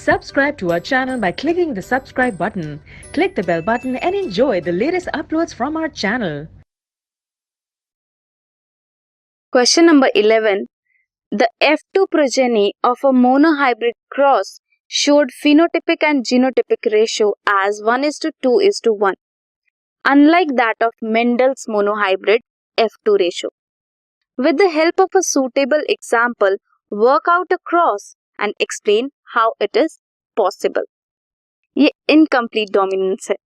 Subscribe to our channel by clicking the subscribe button. Click the bell button and enjoy the latest uploads from our channel. Question number 11. The F2 progeny of a monohybrid cross showed phenotypic and genotypic ratio as 1:2:1, unlike that of Mendel's monohybrid F2 ratio. With the help of a suitable example, work out a cross and explain how it is possible. ये incomplete dominance है.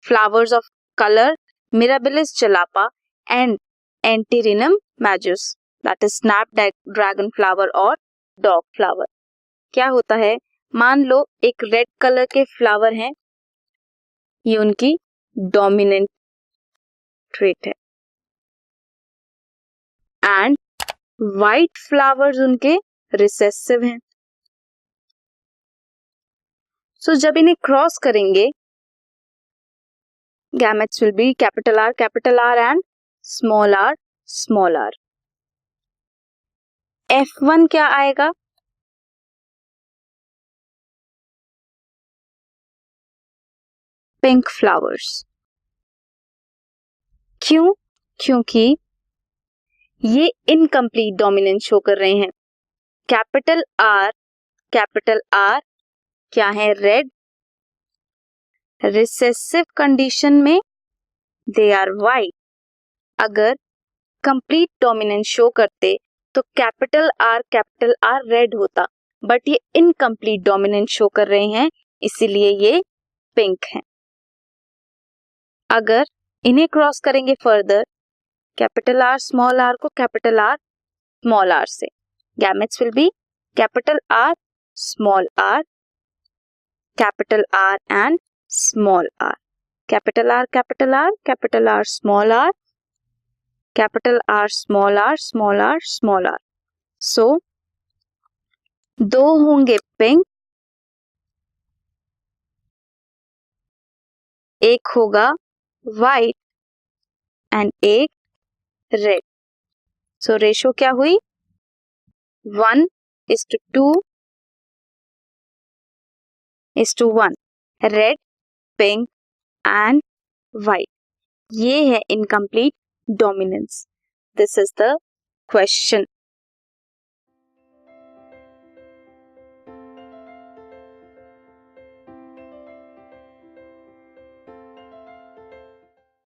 Flowers of color Mirabilis jalapa and Antirrhinum majus, that is snapdragon flower और dog flower. क्या होता है, मान लो एक red colour के flower हैं, ये उनकी डोमिनेंट ट्रेट है, एंड वाइट फ्लावर्स उनके रिसेसिव हैं. सो जब इन्हें क्रॉस करेंगे, gametes will be capital R and small r. F1 क्या आएगा? Pink flowers. क्यों? क्योंकि ये इनकम्प्लीट डोमिनेंस शो कर रहे हैं. कैपिटल R क्या है? रेड. रिसेसिव कंडीशन में दे आर वाइट. अगर कंप्लीट डोमिनेंस शो करते तो कैपिटल R रेड होता, बट ये इनकम्प्लीट डोमिनेंस शो कर रहे हैं, इसीलिए ये पिंक है. अगर इन्हें क्रॉस करेंगे further, capital R small r को कैपिटल R स्मॉल r से, gametes will be capital R small r, capital R and small r. Capital R capital R small r, capital R small r. सो दो होंगे pink, एक होगा white and एक red. सो ratio क्या हुई? 1:2:1, red, pink and white. ये है incomplete dominance. This is the question.